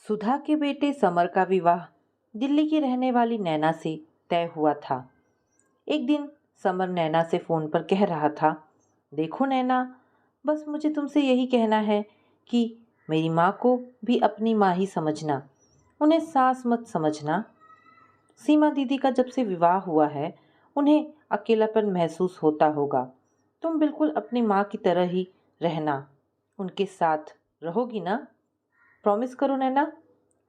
सुधा के बेटे समर का विवाह दिल्ली की रहने वाली नैना से तय हुआ था। एक दिन समर नैना से फोन पर कह रहा था, देखो नैना, बस मुझे तुमसे यही कहना है कि मेरी माँ को भी अपनी माँ ही समझना, उन्हें सास मत समझना। सीमा दीदी का जब से विवाह हुआ है उन्हें अकेलापन महसूस होता होगा। तुम बिल्कुल अपनी माँ की तरह ही रहना, उनके साथ रहोगी ना? प्रॉमिस करो नैना।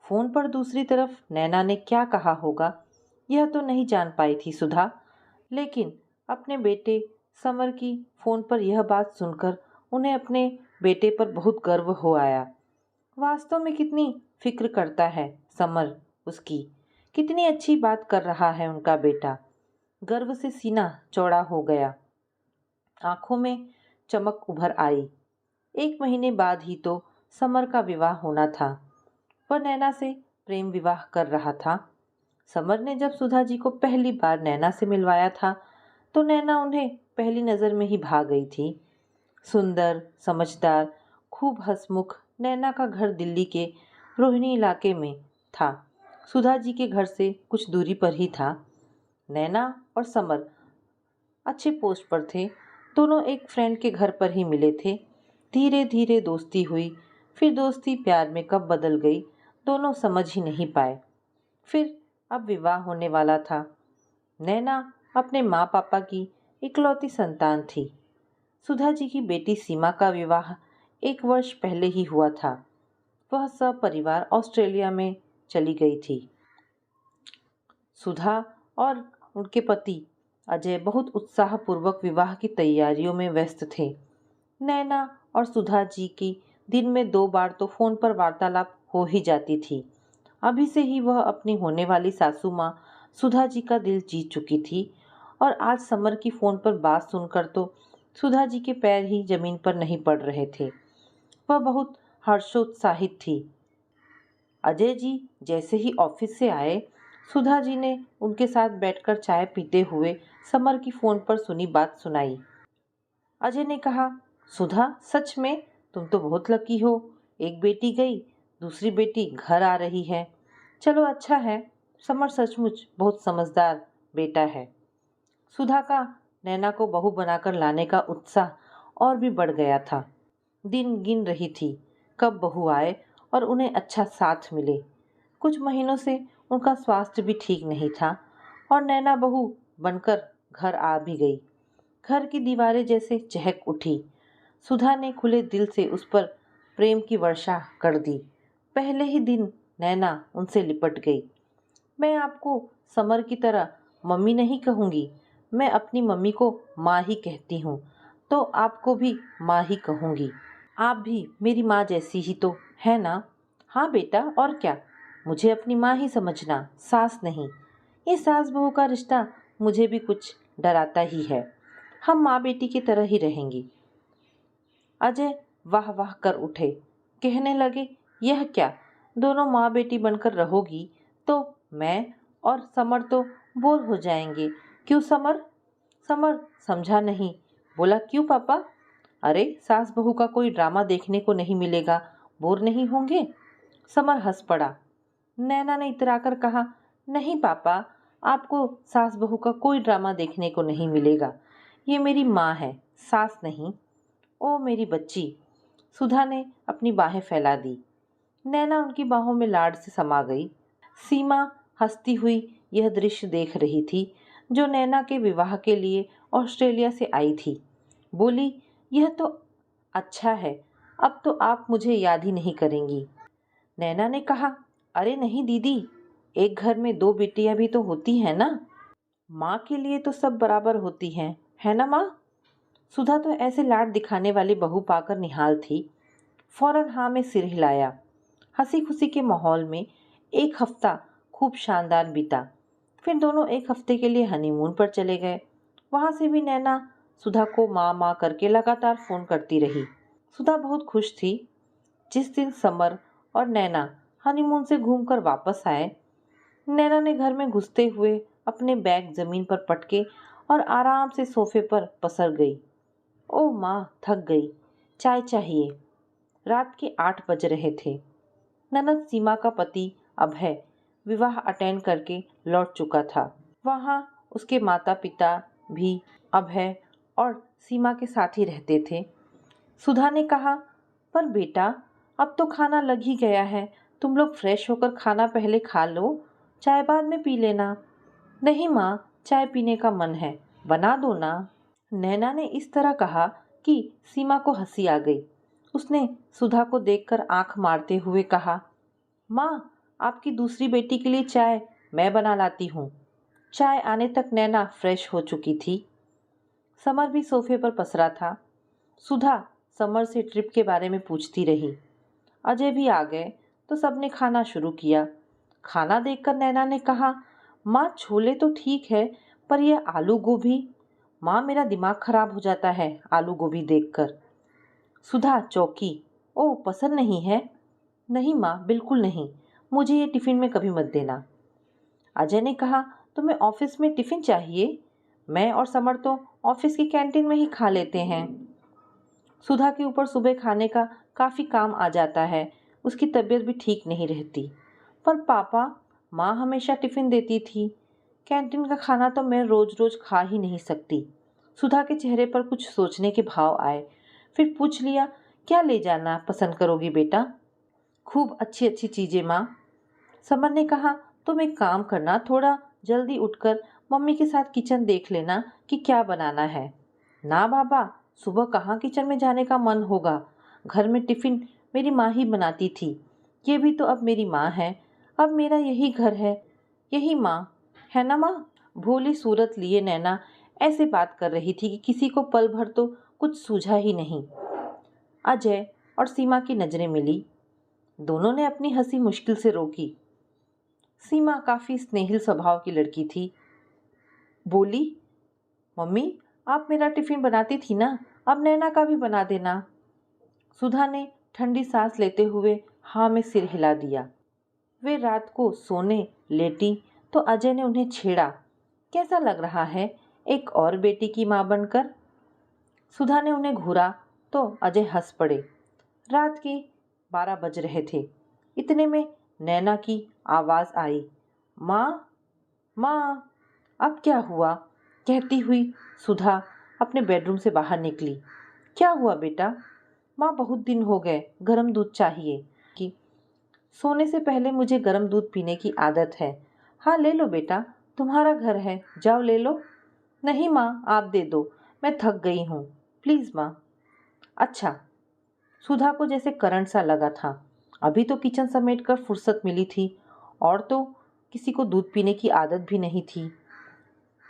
फोन पर दूसरी तरफ नैना ने क्या कहा होगा यह तो नहीं जान पाई थी सुधा, लेकिन अपने बेटे समर की फोन पर यह बात सुनकर उन्हें अपने बेटे पर बहुत गर्व हो आया। वास्तव में कितनी फिक्र करता है समर उसकी, कितनी अच्छी बात कर रहा है उनका बेटा। गर्व से सीना चौड़ा हो गया, आंखों में चमक उभर आई। एक महीने बाद ही तो समर का विवाह होना था। वह नैना से प्रेम विवाह कर रहा था। समर ने जब सुधा जी को पहली बार नैना से मिलवाया था तो नैना उन्हें पहली नज़र में ही भा गई थी। सुंदर, समझदार, खूब हंसमुख नैना का घर दिल्ली के रोहिणी इलाके में था। सुधा जी के घर से कुछ दूरी पर ही था। नैना और समर अच्छे पोस्ट पर थे। दोनों एक फ्रेंड के घर पर ही मिले थे। धीरे धीरे दोस्ती हुई, फिर दोस्ती प्यार में कब बदल गई दोनों समझ ही नहीं पाए। फिर अब विवाह होने वाला था। नैना अपने माँ पापा की इकलौती संतान थी। सुधा जी की बेटी सीमा का विवाह 1 वर्ष पहले ही हुआ था। वह सब परिवार ऑस्ट्रेलिया में चली गई थी। सुधा और उनके पति अजय बहुत उत्साहपूर्वक विवाह की तैयारियों में व्यस्त थे। नैना और सुधा जी की दिन में 2 बार तो फोन पर वार्तालाप हो ही जाती थी। अभी से ही वह अपनी होने वाली सासू माँ सुधा जी का दिल जीत चुकी थी और आज समर की फोन पर बात सुनकर तो सुधा जी के पैर ही जमीन पर नहीं पड़ रहे थे। वह बहुत हर्षोत्साहित थी। अजय जी जैसे ही ऑफिस से आए, सुधा जी ने उनके साथ बैठकर चाय पीते हुए समर की फोन पर सुनी बात सुनाई। अजय ने कहा, सुधा सच में तुम तो बहुत लकी हो। एक बेटी गई, दूसरी बेटी घर आ रही है। चलो अच्छा है, समर सचमुच बहुत समझदार बेटा है। सुधा का नैना को बहू बनाकर लाने का उत्साह और भी बढ़ गया था। दिन गिन रही थी कब बहू आए और उन्हें अच्छा साथ मिले। कुछ महीनों से उनका स्वास्थ्य भी ठीक नहीं था और नैना बहू बनकर घर आ भी गई। घर की दीवारें जैसे चहक उठी। सुधा ने खुले दिल से उस पर प्रेम की वर्षा कर दी। पहले ही दिन नैना उनसे लिपट गई। मैं आपको समर की तरह मम्मी नहीं कहूँगी, मैं अपनी मम्मी को माँ ही कहती हूँ, तो आपको भी माँ ही कहूँगी। आप भी मेरी माँ जैसी ही तो है ना? हाँ बेटा, और क्या, मुझे अपनी माँ ही समझना, सास नहीं। ये सास बहू का रिश्ता मुझे भी कुछ डराता ही है। हम माँ बेटी की तरह ही रहेंगी। अजय वाह वाह कर उठे, कहने लगे, यह क्या, दोनों माँ बेटी बनकर रहोगी तो मैं और समर तो बोर हो जाएंगे। क्यों समर? समर समझा नहीं, बोला, क्यों पापा? अरे सास बहू का कोई ड्रामा देखने को नहीं मिलेगा, बोर नहीं होंगे? समर हंस पड़ा। नैना ने इतराकर कहा, नहीं पापा, आपको सास बहू का कोई ड्रामा देखने को नहीं मिलेगा। ये मेरी माँ है, सास नहीं। ओ मेरी बच्ची। सुधा ने अपनी बाहें फैला दी। नैना उनकी बाहों में लाड से समा गई। सीमा हंसती हुई यह दृश्य देख रही थी जो नैना के विवाह के लिए ऑस्ट्रेलिया से आई थी। बोली, यह तो अच्छा है, अब तो आप मुझे याद ही नहीं करेंगी। नैना ने कहा, अरे नहीं दीदी, एक घर में 2 बेटियां भी तो होती हैं ना। माँ के लिए तो सब बराबर होती हैं, है ना माँ? सुधा तो ऐसे लाड दिखाने वाली बहू पाकर निहाल थी। फौरन हाँ में सिर हिलाया। हंसी खुशी के माहौल में एक हफ्ता खूब शानदार बीता। फिर दोनों एक हफ्ते के लिए हनीमून पर चले गए। वहां से भी नैना सुधा को माँ माँ करके लगातार फोन करती रही। सुधा बहुत खुश थी। जिस दिन समर और नैना हनीमून से घूमकर वापस आए, नैना ने घर में घुसते हुए अपने बैग जमीन पर पटके और आराम से सोफे पर पसर गई। ओ माँ, थक गई, चाय चाहिए। रात के 8 बज रहे थे। ननद सीमा का पति अभय विवाह अटेंड करके लौट चुका था। वहाँ उसके माता पिता भी अभय और सीमा के साथ ही रहते थे। सुधा ने कहा, पर बेटा अब तो खाना लग ही गया है, तुम लोग फ्रेश होकर खाना पहले खा लो, चाय बाद में पी लेना। नहीं माँ, चाय पीने का मन है, बना दो ना। नैना ने इस तरह कहा कि सीमा को हंसी आ गई। उसने सुधा को देखकर आंख मारते हुए कहा, माँ आपकी दूसरी बेटी के लिए चाय मैं बना लाती हूँ। चाय आने तक नैना फ्रेश हो चुकी थी। समर भी सोफे पर पसरा था। सुधा समर से ट्रिप के बारे में पूछती रही। अजय भी आ गए तो सबने खाना शुरू किया। खाना देखकर नैना ने कहा, माँ छोले तो ठीक है, पर यह आलू गोभी, माँ मेरा दिमाग खराब हो जाता है आलू गोभी देखकर। सुधा चौंकी, ओ पसंद नहीं है? नहीं माँ, बिल्कुल नहीं, मुझे ये टिफिन में कभी मत देना। अजय ने कहा, तुम्हें ऑफिस में टिफिन चाहिए? मैं और समर तो ऑफिस की कैंटीन में ही खा लेते हैं। सुधा के ऊपर सुबह खाने का काफ़ी काम आ जाता है, उसकी तबीयत भी ठीक नहीं रहती। पर पापा, माँ हमेशा टिफ़िन देती थी, कैंटीन का खाना तो मैं रोज़ रोज़ खा ही नहीं सकती। सुधा के चेहरे पर कुछ सोचने के भाव आए। फिर पूछ लिया, क्या ले जाना पसंद करोगी बेटा? खूब अच्छी अच्छी चीज़ें माँ। समर ने कहा, तुम एक काम करना, थोड़ा जल्दी उठकर मम्मी के साथ किचन देख लेना कि क्या बनाना है। ना बाबा, सुबह कहाँ किचन में जाने का मन होगा, घर में टिफिन मेरी माँ ही बनाती थी, ये भी तो अब मेरी माँ है, अब मेरा यही घर है, यही माँ है ना माँ। भोली सूरत लिए नैना ऐसे बात कर रही थी कि किसी को पल भर तो कुछ सूझा ही नहीं। अजय और सीमा की नजरें मिली। दोनों ने अपनी हंसी मुश्किल से रोकी। सीमा काफी स्नेहिल स्वभाव की लड़की थी। बोली, मम्मी आप मेरा टिफिन बनाती थी ना, अब नैना का भी बना देना। सुधा ने ठंडी सांस लेते हुए हाँ में सिर हिला दिया। वे रात को सोने लेटी तो अजय ने उन्हें छेड़ा, कैसा लग रहा है एक और बेटी की माँ बनकर? सुधा ने उन्हें घूरा तो अजय हंस पड़े। रात के 12 बज रहे थे। इतने में नैना की आवाज आई, माँ माँ। अब क्या हुआ? कहती हुई सुधा अपने बेडरूम से बाहर निकली। क्या हुआ बेटा? माँ बहुत दिन हो गए, गर्म दूध चाहिए। कि सोने से पहले मुझे गर्म दूध पीने की आदत है। हाँ ले लो बेटा, तुम्हारा घर है, जाओ ले लो। नहीं माँ, आप दे दो, मैं थक गई हूँ, प्लीज़ माँ। अच्छा। सुधा को जैसे करंट सा लगा था। अभी तो किचन समेट कर फुर्सत मिली थी और तो किसी को दूध पीने की आदत भी नहीं थी।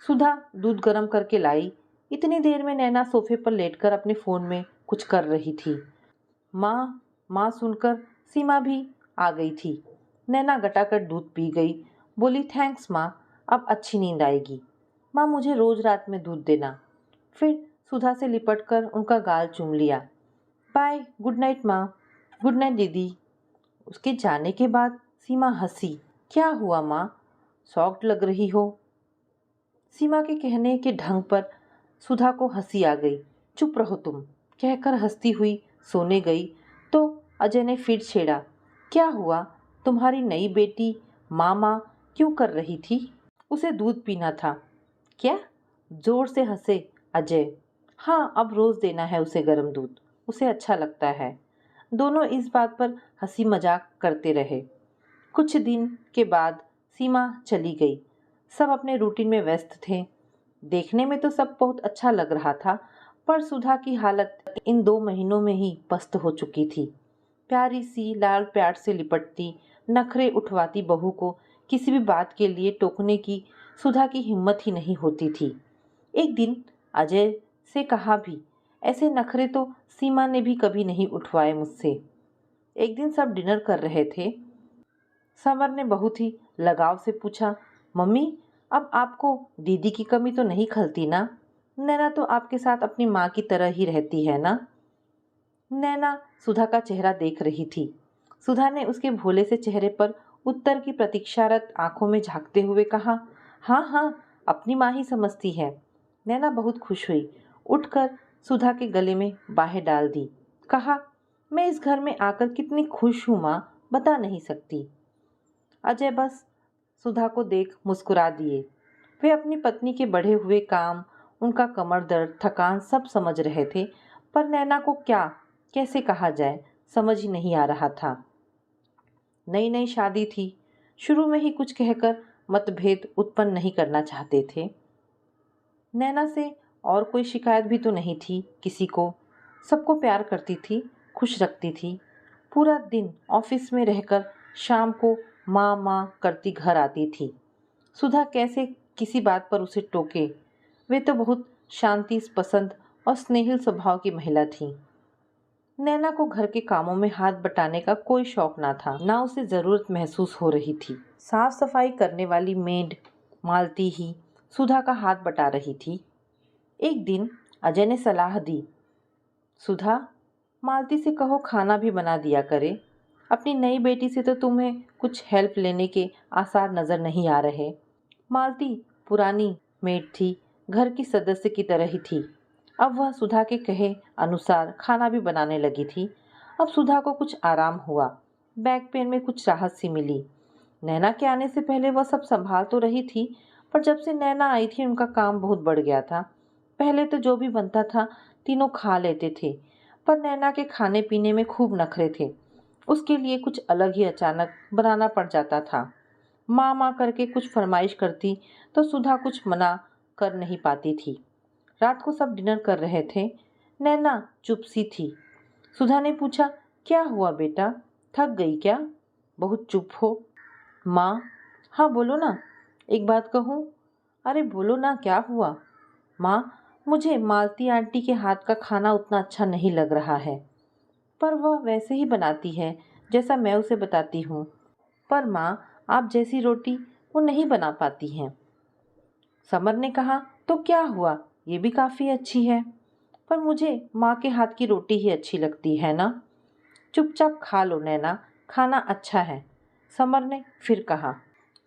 सुधा दूध गर्म करके लाई। इतनी देर में नैना सोफे पर लेटकर अपने फ़ोन में कुछ कर रही थी। माँ माँ सुनकर सीमा भी आ गई थी। नैना गटागट दूध पी गई। बोली, थैंक्स माँ, अब अच्छी नींद आएगी। माँ मुझे रोज़ रात में दूध देना। फिर सुधा से लिपटकर उनका गाल चूम लिया। बाय, गुड नाइट माँ। गुड नाइट दीदी। उसके जाने के बाद सीमा हंसी। क्या हुआ माँ, शॉक्ड लग रही हो? सीमा के कहने के ढंग पर सुधा को हंसी आ गई। चुप रहो तुम, कहकर हंसती हुई सोने गई तो अजय ने फिर छेड़ा, क्या हुआ, तुम्हारी नई बेटी मामा क्यों कर रही थी? उसे दूध पीना था। क्या? जोर से हंसे अजय। हाँ, अब रोज देना है उसे गर्म दूध, उसे अच्छा लगता है। दोनों इस बात पर हंसी मजाक करते रहे। कुछ दिन के बाद सीमा चली गई। सब अपने रूटीन में व्यस्त थे। देखने में तो सब बहुत अच्छा लग रहा था, पर सुधा की हालत इन 2 महीनों में ही पस्त हो चुकी थी। प्यारी सी लाल प्यार से लिपटती, नखरे उठवाती बहू को किसी भी बात के लिए टोकने की सुधा की हिम्मत ही नहीं होती थी। एक दिन अजय से कहा भी, ऐसे नखरे तो सीमा ने भी कभी नहीं उठवाए मुझसे। एक दिन सब डिनर कर रहे थे। समर ने बहुत ही लगाव से पूछा, मम्मी अब आपको दीदी की कमी तो नहीं खलती ना? नैना तो आपके साथ अपनी माँ की तरह ही रहती है ना? नैना सुधा का चेहरा देख रही थी। सुधा ने उसके भोले से चेहरे पर उत्तर की प्रतीक्षारत आंखों में झांकते हुए कहा, हाँ हाँ, अपनी माँ ही समझती है। नैना बहुत खुश हुई, उठकर सुधा के गले में बाहें डाल दी। कहा, मैं इस घर में आकर कितनी खुश हूँ माँ, बता नहीं सकती। अजय बस सुधा को देख मुस्कुरा दिए। वे अपनी पत्नी के बढ़े हुए काम, उनका कमर दर्द, थकान सब समझ रहे थे, पर नैना को क्या कैसे कहा जाए समझ ही नहीं आ रहा था। नई नई शादी थी, शुरू में ही कुछ कहकर मतभेद उत्पन्न नहीं करना चाहते थे। नैना से और कोई शिकायत भी तो नहीं थी किसी को। सबको प्यार करती थी, खुश रखती थी। पूरा दिन ऑफिस में रहकर शाम को माँ माँ करती घर आती थी। सुधा कैसे किसी बात पर उसे टोके। वे तो बहुत शांति पसंद और स्नेहिल स्वभाव की महिला थी। नैना को घर के कामों में हाथ बटाने का कोई शौक ना था, ना उसे जरूरत महसूस हो रही थी। साफ सफाई करने वाली मेड मालती ही सुधा का हाथ बटा रही थी। एक दिन अजय ने सलाह दी, सुधा, मालती से कहो खाना भी बना दिया करे। अपनी नई बेटी से तो तुम्हें कुछ हेल्प लेने के आसार नजर नहीं आ रहे। मालती पुरानी मेड थी, घर की सदस्य की तरह ही थी। अब वह सुधा के कहे अनुसार खाना भी बनाने लगी थी। अब सुधा को कुछ आराम हुआ, बैक पेन में कुछ राहत सी मिली। नैना के आने से पहले वह सब संभाल तो रही थी, पर जब से नैना आई थी उनका काम बहुत बढ़ गया था। पहले तो जो भी बनता था तीनों खा लेते थे, पर नैना के खाने पीने में खूब नखरे थे। उसके लिए कुछ अलग ही अचानक बनाना पड़ जाता था। माँ माँ करके कुछ फरमाइश करती तो सुधा कुछ मना कर नहीं पाती थी। रात को सब डिनर कर रहे थे। नैना चुप सी थी। सुधा ने पूछा, क्या हुआ बेटा, थक गई क्या? बहुत चुप हो। माँ, हाँ बोलो ना, एक बात कहूँ? अरे बोलो ना, क्या हुआ? माँ, मुझे मालती आंटी के हाथ का खाना उतना अच्छा नहीं लग रहा है। पर वह वैसे ही बनाती है जैसा मैं उसे बताती हूँ। पर माँ, आप जैसी रोटी वो नहीं बना पाती हैं। समर ने कहा, तो क्या हुआ, ये भी काफ़ी अच्छी है। पर मुझे माँ के हाथ की रोटी ही अच्छी लगती है ना। चुपचाप खा लो नैना, खाना अच्छा है, समर ने फिर कहा।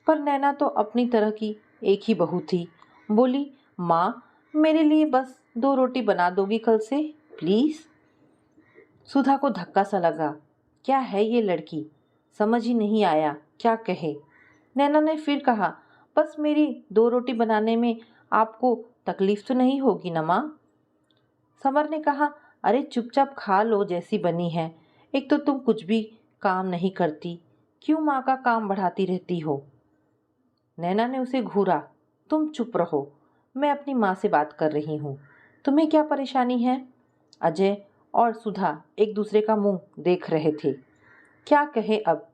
पर नैना तो अपनी तरह की एक ही बहू थी। बोली, माँ, मेरे लिए बस 2 रोटी बना दोगी कल से, प्लीज़? सुधा को धक्का सा लगा। क्या है ये लड़की, समझ ही नहीं आया क्या कहे। नैना ने फिर कहा, बस मेरी 2 रोटी बनाने में आपको तकलीफ तो नहीं होगी ना माँ? समर ने कहा, अरे चुपचाप खा लो जैसी बनी है। एक तो तुम कुछ भी काम नहीं करती, क्यों माँ का काम बढ़ाती रहती हो? नैना ने उसे घूरा, तुम चुप रहो, मैं अपनी माँ से बात कर रही हूँ। तुम्हें क्या परेशानी है? अजय और सुधा एक दूसरे का मुंह देख रहे थे। क्या कहे अब?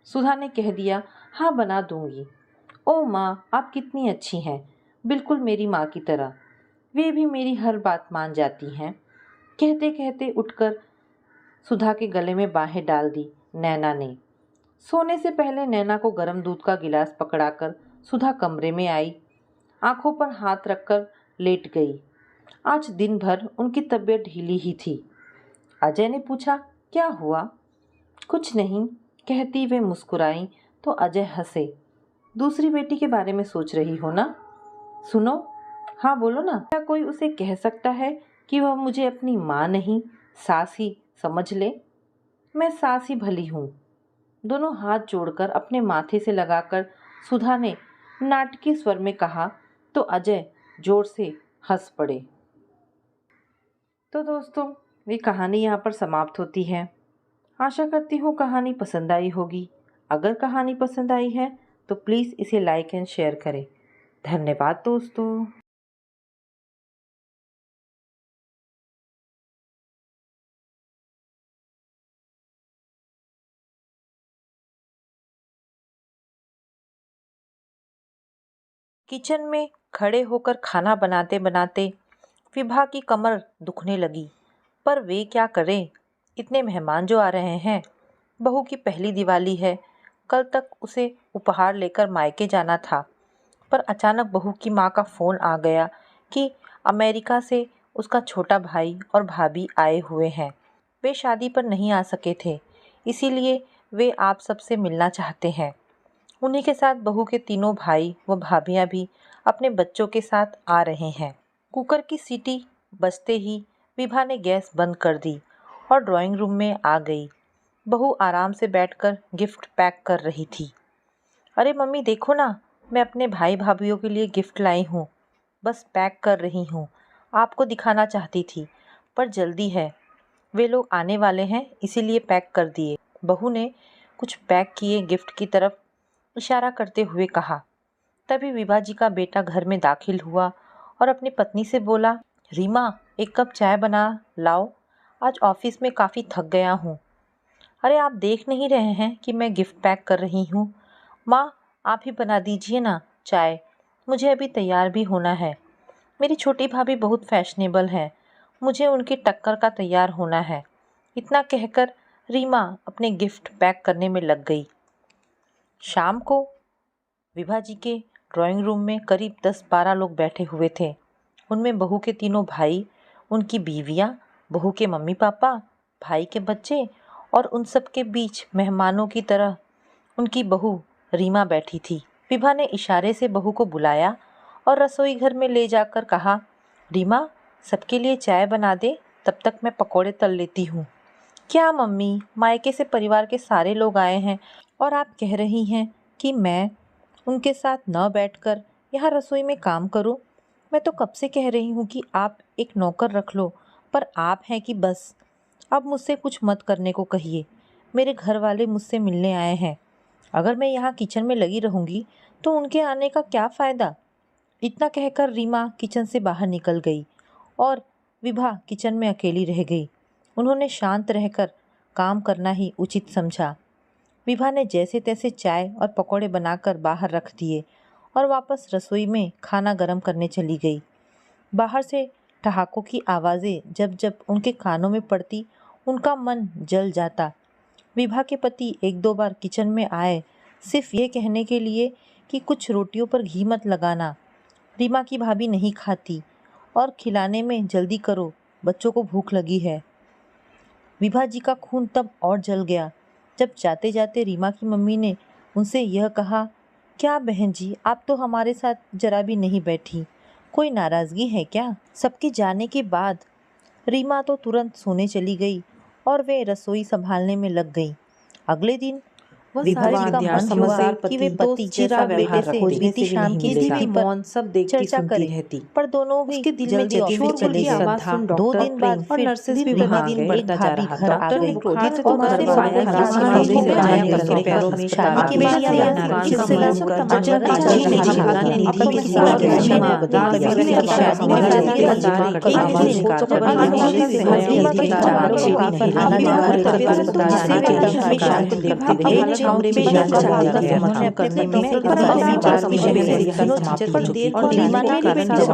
सुधा ने कह दिया, हाँ बना दूंगी। ओ माँ, आप कितनी अच्छी हैं, बिल्कुल मेरी माँ की तरह। वे भी मेरी हर बात मान जाती हैं। कहते कहते उठकर सुधा के गले में बाहें डाल दी नैना ने। सोने से पहले नैना को गर्म दूध का गिलास पकड़ाकर सुधा कमरे में आई। आंखों पर हाथ रखकर लेट गई। आज दिन भर उनकी तबीयत ढीली ही थी। अजय ने पूछा, क्या हुआ? कुछ नहीं, कहती वे मुस्कुराई तो अजय हंसे। दूसरी बेटी के बारे में सोच रही हो ना? सुनो, हाँ बोलो ना। क्या कोई उसे कह सकता है कि वह मुझे अपनी माँ नहीं सास ही समझ ले? मैं सास ही भली हूँ। दोनों हाथ जोड़कर अपने माथे से लगाकर सुधा ने नाटकीय स्वर में कहा तो अजय जोर से हंस पड़े। तो दोस्तों, ये कहानी यहाँ पर समाप्त होती है। आशा करती हूँ कहानी पसंद आई होगी। अगर कहानी पसंद आई है तो प्लीज़ इसे लाइक एंड शेयर करें। धन्यवाद दोस्तों। किचन में खड़े होकर खाना बनाते बनाते विभा की कमर दुखने लगी। पर वे क्या करें, इतने मेहमान जो आ रहे हैं। बहू की पहली दिवाली है, कल तक उसे उपहार लेकर मायके जाना था। पर अचानक बहू की माँ का फ़ोन आ गया कि अमेरिका से उसका छोटा भाई और भाभी आए हुए हैं। वे शादी पर नहीं आ सके थे, इसीलिए वे आप सबसे मिलना चाहते हैं। उन्हीं के साथ बहू के तीनों भाई व भाभियां भी अपने बच्चों के साथ आ रहे हैं। कुकर की सीटी बजते ही विभा ने गैस बंद कर दी और ड्राइंग रूम में आ गई। बहू आराम से बैठकर गिफ्ट पैक कर रही थी। अरे मम्मी देखो ना, मैं अपने भाई भाभीियों के लिए गिफ्ट लाई हूँ। बस पैक कर रही हूँ। आपको दिखाना चाहती थी, पर जल्दी है। वे लोग आने वाले हैं, इसीलिए पैक कर दिए। बहू ने कुछ पैक किए गिफ्ट की तरफ इशारा करते हुए कहा। तभी विभा जी का बेटा घर में दाखिल हुआ और अपनी पत्नी से बोला, रीमा, एक कप चाय बना लाओ। आज ऑफिस में काफ़ी थक गया हूँ। अरे आप देख नहीं रहे हैं कि मैं गिफ्ट पैक कर रही हूँ। माँ, आप ही बना दीजिए ना चाय, मुझे अभी तैयार भी होना है। मेरी छोटी भाभी बहुत फैशनेबल है, मुझे उनकी टक्कर का तैयार होना है। इतना कहकर रीमा अपने गिफ्ट पैक करने में लग गई। शाम को विभा जी के ड्राइंग रूम में करीब 10-12 लोग बैठे हुए थे। उनमें बहू के तीनों भाई, उनकी बीवियां, बहू के मम्मी पापा, भाई के बच्चे और उन सब के बीच मेहमानों की तरह उनकी बहू रीमा बैठी थी। विभा ने इशारे से बहू को बुलाया और रसोई घर में ले जाकर कहा, रीमा, सबके लिए चाय बना दे, तब तक मैं पकौड़े तल लेती हूँ। क्या मम्मी, मायके से परिवार के सारे लोग आए हैं और आप कह रही हैं कि मैं उनके साथ न बैठकर यहाँ रसोई में काम करूँ? मैं तो कब से कह रही हूँ कि आप एक नौकर रख लो, पर आप हैं कि बस अब मुझसे कुछ मत करने को कहिए। मेरे घर वाले मुझसे मिलने आए हैं। अगर मैं यहाँ किचन में लगी रहूँगी तो उनके आने का क्या फ़ायदा? इतना कहकर रीमा किचन से बाहर निकल गई और विभा किचन में अकेली रह गई। उन्होंने शांत रहकर काम करना ही उचित समझा। विभा ने जैसे तैसे चाय और पकौड़े बनाकर बाहर रख दिए और वापस रसोई में खाना गर्म करने चली गई। बाहर से ठहाकों की आवाज़ें जब जब उनके कानों में पड़ती, उनका मन जल जाता। विभा के पति 1-2 बार किचन में आए, सिर्फ ये कहने के लिए कि कुछ रोटियों पर घी मत लगाना, रीमा की भाभी नहीं खाती, और खिलाने में जल्दी करो, बच्चों को भूख लगी है। विभा जी का खून तब और जल गया जब जाते जाते रीमा की मम्मी ने उनसे यह कहा, क्या बहन जी, आप तो हमारे साथ जरा भी नहीं बैठी, कोई नाराज़गी है क्या? सबके जाने के बाद रीमा तो तुरंत सोने चली गई और वे रसोई संभालने में लग गई। अगले दिन विभा जी का मन हुआ कि वे पति जैसा बेटे से बीती शाम की स्थिति पर चर्चा करें, पर दोनों ही जल्दी ऑफिस चले गए। 2 दिन बाद और फिर नर्सेस भी रीमा बढ़ा की गए। एक भाभी घर आ डॉक्टर ने गई बुखार से तो और घर उससे को सबको आया था, खांसी खांसी होने में जाने जाने करके पैरों में शादी के अकेले बाद से यह नाराज सिलसिला समझकर तमाचा जब अच्छी नहीं अच्छी लगा। ने अब तो निधि किसी की और शादी रिश्ते में में बदल दादी दिया। ने अब शादी में अपने जाने के बाद रिश्तेदार कई कई दिन इनकार तो कर बड़ी दिया। मुश्किल से हल्दी रीमा के के चारों चारों को भी नहीं हम आना बाहर जाना तबीयत था। अस्पताल जिससे वे जाने हमेशा की शांत देखते देखती थे। रही। कमरे में रीमा का चला वादा गया उन्होंने था अपने करने पति में से पर इतना काफी विचार बार विमर्श मेरी करके समाप्त पर हुई देर और को रीमा जाने के कारण जब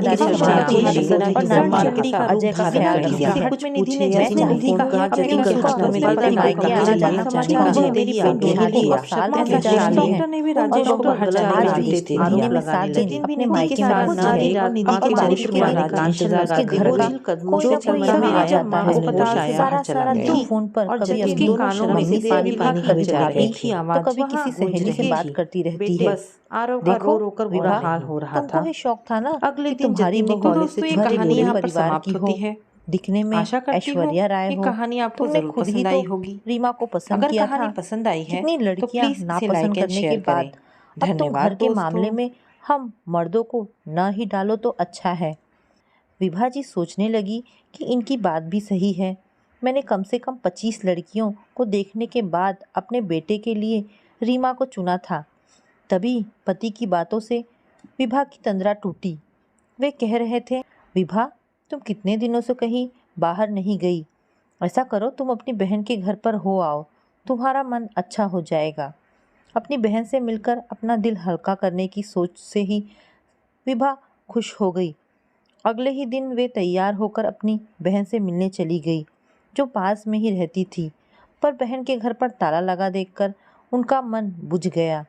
जब शादी की जिम्मेदारी संभालती है और नानी चिकड़ी का रूप धारण कर लिया है। कुछ निधि ने मैं चाहती हूँ अपने घटना में पति मायके आना जाना चाहती हूँ। मुझे मेरी बहन शादी अब साल में जा रही है और को बाहर जाने आज का भी आदेश दे दिया। महीने में 7 दिन अपने मायके में रहना है और बारिश के दिन उसके घर का कोई ना कोई यहाँ आ जाता है। सारा सारा दिन फोन पर कभी अपनी मम्मी से पानी कर जाती तो कभी किसी सहेली से बात करती रहती है। देखो विभा, तुमको भी शौक था ना कि तुम्हारी बहू भले पूरे परिवार की हो, दिखने में ऐश्वर्या राय हो। तुमने खुद ही तो रीमा को पसंद किया था। कितनी लड़कियां नापसंद करने के बाद अब तुम घर के मामले में हम मर्दों को न ही डालो तो अच्छा है। विभा जी सोचने लगी कि इनकी बात भी सही है। मैंने कम से कम 25 लड़कियों को देखने के बाद अपने बेटे के लिए रीमा को चुना था। तभी पति की बातों से विभा की तंद्रा टूटी। वे कह रहे थे, विभा, तुम कितने दिनों से कहीं बाहर नहीं गई। ऐसा करो, तुम अपनी बहन के घर पर हो आओ, तुम्हारा मन अच्छा हो जाएगा। अपनी बहन से मिलकर अपना दिल हल्का करने की सोच से ही विभा खुश हो गई। अगले ही दिन वे तैयार होकर अपनी बहन से मिलने चली गई, जो पास में ही रहती थी। पर बहन के घर पर ताला लगा देखकर उनका मन बुझ गया।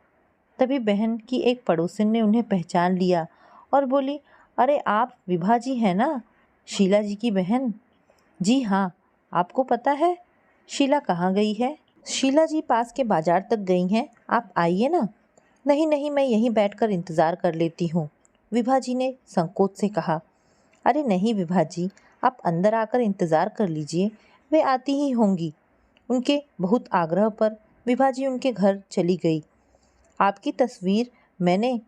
तभी बहन की एक पड़ोसिन ने उन्हें पहचान लिया और बोली, अरे आप विभा जी हैं ना, शीला जी की बहन। जी हाँ, आपको पता है शीला कहाँ गई है? शीला जी पास के बाजार तक गई हैं, आप आइए ना। नहीं नहीं, मैं यहीं बैठकर इंतज़ार कर लेती हूँ, विभा जी ने संकोच से कहा। अरे नहीं विभा जी, आप अंदर आकर इंतज़ार कर लीजिए, वे आती ही होंगी। उनके बहुत आग्रह पर विभा जी उनके घर चली गई। आपकी तस्वीर मैंने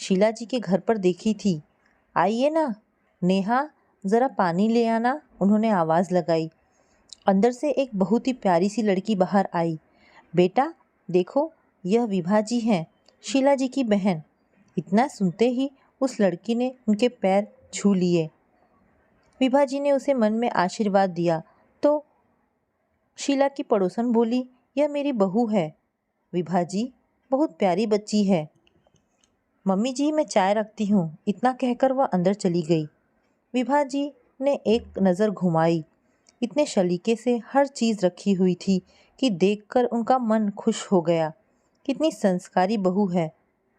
शीला जी के घर पर देखी थी, आइए ना। नेहा, ज़रा पानी ले आना, उन्होंने आवाज़ लगाई। अंदर से एक बहुत ही प्यारी सी लड़की बाहर आई। बेटा देखो, यह विभा जी हैं, शीला जी की बहन। इतना सुनते ही उस लड़की ने उनके पैर छू लिए। विभा जी ने उसे मन में आशीर्वाद दिया तो शीला की पड़ोसन बोली, यह मेरी बहू है। विभा जी बहुत प्यारी बच्ची है। मम्मी जी, मैं चाय रखती हूँ, इतना कहकर वह अंदर चली गई। विभा जी ने एक नज़र घुमाई। इतने सलीके से हर चीज़ रखी हुई थी कि देखकर उनका मन खुश हो गया। कितनी संस्कारी बहू है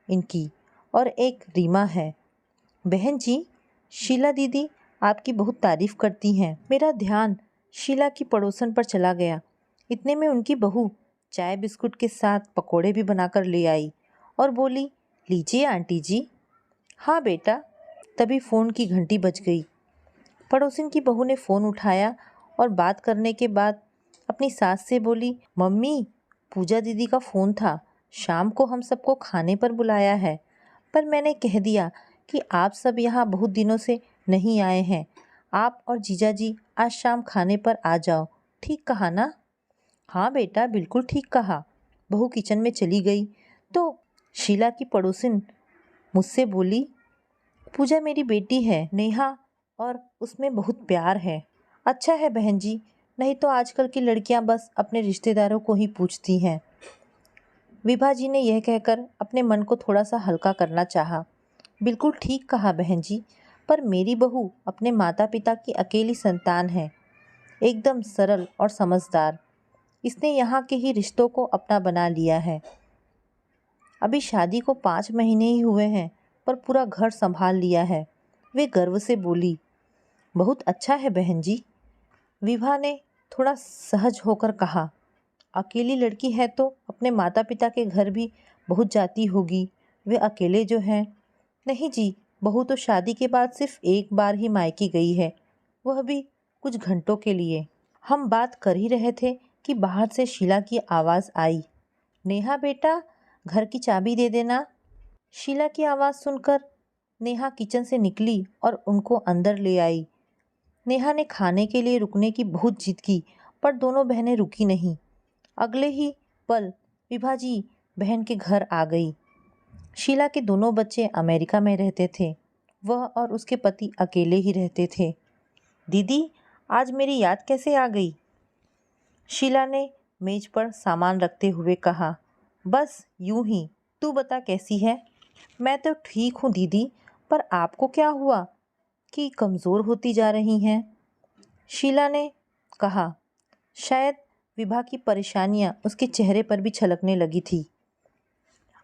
इनकी। और एक रीमा है। बहन जी, शीला दीदी आपकी बहुत तारीफ़ करती हैं। मेरा ध्यान शीला की पड़ोसन पर चला गया। इतने में उनकी बहू चाय बिस्कुट के साथ पकोड़े भी बनाकर ले आई और बोली, लीजिए आंटी जी। हाँ बेटा। तभी फ़ोन की घंटी बज गई। पड़ोसिन की बहू ने फ़ोन उठाया और बात करने के बाद अपनी सास से बोली, मम्मी, पूजा दीदी का फ़ोन था, शाम को हम सबको खाने पर बुलाया है, पर मैंने कह दिया कि आप सब यहाँ बहुत दिनों से नहीं आए हैं, आप और जीजा जी आज शाम खाने पर आ जाओ। ठीक कहा ना? हाँ बेटा, बिल्कुल ठीक कहा। बहू किचन में चली गई तो शीला की पड़ोसिन मुझसे बोली, पूजा मेरी बेटी है नेहा, और उसमें बहुत प्यार है। अच्छा है बहन जी, नहीं तो आजकल की लड़कियां बस अपने रिश्तेदारों को ही पूछती हैं। विभा जी ने यह कहकर अपने मन को थोड़ा सा हल्का करना चाहा। बिल्कुल ठीक कहा बहन जी, पर मेरी बहू अपने माता पिता की अकेली संतान है, एकदम सरल और समझदार। इसने यहाँ के ही रिश्तों को अपना बना लिया है। अभी शादी को 5 महीने ही हुए हैं, पर पूरा घर संभाल लिया है। वे गर्व से बोली। बहुत अच्छा है बहन जी। विभा ने थोड़ा सहज होकर कहा। अकेली लड़की है तो अपने माता पिता के घर भी बहुत जाती होगी, वे अकेले जो हैं। नहीं जी, बहू तो शादी के बाद सिर्फ एक बार ही मायके गई है, वह भी कुछ घंटों के लिए। हम बात कर ही रहे थे कि बाहर से शीला की आवाज़ आई, नेहा बेटा, घर की चाबी दे देना। शीला की आवाज़ सुनकर नेहा किचन से निकली और उनको अंदर ले आई। नेहा ने खाने के लिए रुकने की बहुत जिद की, पर दोनों बहनें रुकी नहीं। अगले ही पल विभा जी बहन के घर आ गई। शीला के दोनों बच्चे अमेरिका में रहते थे, वह और उसके पति अकेले ही रहते थे। दीदी, आज मेरी याद कैसे आ गई? शीला ने मेज पर सामान रखते हुए कहा। बस यूं ही, तू बता कैसी है? मैं तो ठीक हूँ दीदी, पर आपको क्या हुआ कि कमज़ोर होती जा रही हैं? शीला ने कहा। शायद विभा की परेशानियां उसके चेहरे पर भी छलकने लगी थी।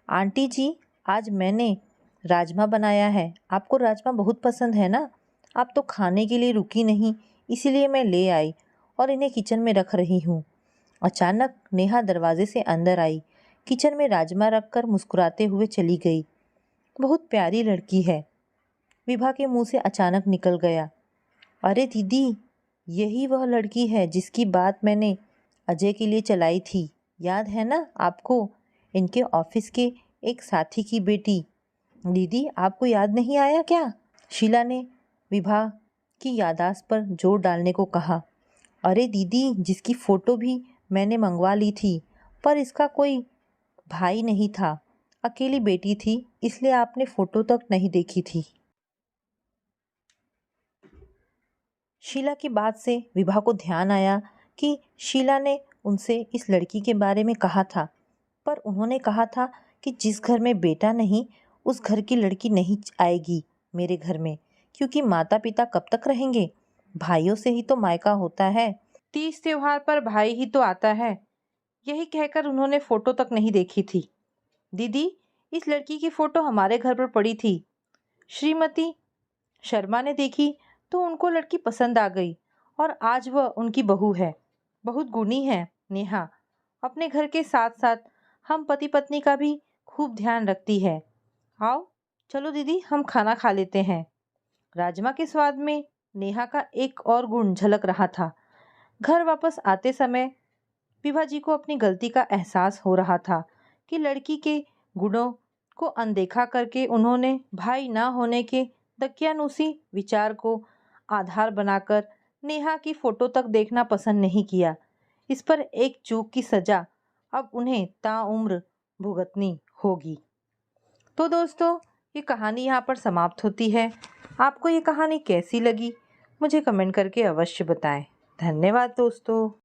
आंटी जी, आज मैंने राजमा बनाया है, आपको राजमा बहुत पसंद है ना? आप तो खाने के लिए रुकी नहीं, इसीलिए मैं ले आई और इन्हें किचन में रख रही हूँ। अचानक नेहा दरवाजे से अंदर आई, किचन में राजमा रखकर मुस्कुराते हुए चली गई। बहुत प्यारी लड़की है, विभा के मुंह से अचानक निकल गया। अरे दीदी, यही वह लड़की है जिसकी बात मैंने अजय के लिए चलाई थी, याद है ना आपको? इनके ऑफिस के एक साथी की बेटी। दीदी, आपको याद नहीं आया क्या? शीला ने विभा की याददाश्त पर जोर डालने को कहा। अरे दीदी, जिसकी फ़ोटो भी मैंने मंगवा ली थी, पर इसका कोई भाई नहीं था, अकेली बेटी थी, इसलिए आपने फ़ोटो तक नहीं देखी थी। शीला की बात से विभा को ध्यान आया कि शीला ने उनसे इस लड़की के बारे में कहा था, पर उन्होंने कहा था कि जिस घर में बेटा नहीं, उस घर की लड़की नहीं आएगी मेरे घर में, क्योंकि माता पिता कब तक रहेंगे, भाइयों से ही तो मायका होता है, तीज त्योहार पर भाई ही तो आता है। यही कहकर उन्होंने फ़ोटो तक नहीं देखी थी। दीदी, इस लड़की की फ़ोटो हमारे घर पर पड़ी थी, श्रीमती शर्मा ने देखी तो उनको लड़की पसंद आ गई और आज वह उनकी बहू है। बहुत गुणी है नेहा, अपने घर के साथ साथ हम पति पत्नी का भी खूब ध्यान रखती है। आओ चलो दीदी, हम खाना खा लेते हैं। राजमा के स्वाद में नेहा का एक और गुण झलक रहा था। घर वापस आते समय विभा जी को अपनी गलती का एहसास हो रहा था कि लड़की के गुणों को अनदेखा करके उन्होंने भाई ना होने के दकियानूसी विचार को आधार बनाकर नेहा की फोटो तक देखना पसंद नहीं किया। इस पर एक चूक की सजा अब उन्हें ताउम्र भुगतनी होगी। तो दोस्तों, ये कहानी यहाँ पर समाप्त होती है। आपको ये कहानी कैसी लगी मुझे कमेंट करके अवश्य बताएं। धन्यवाद दोस्तों।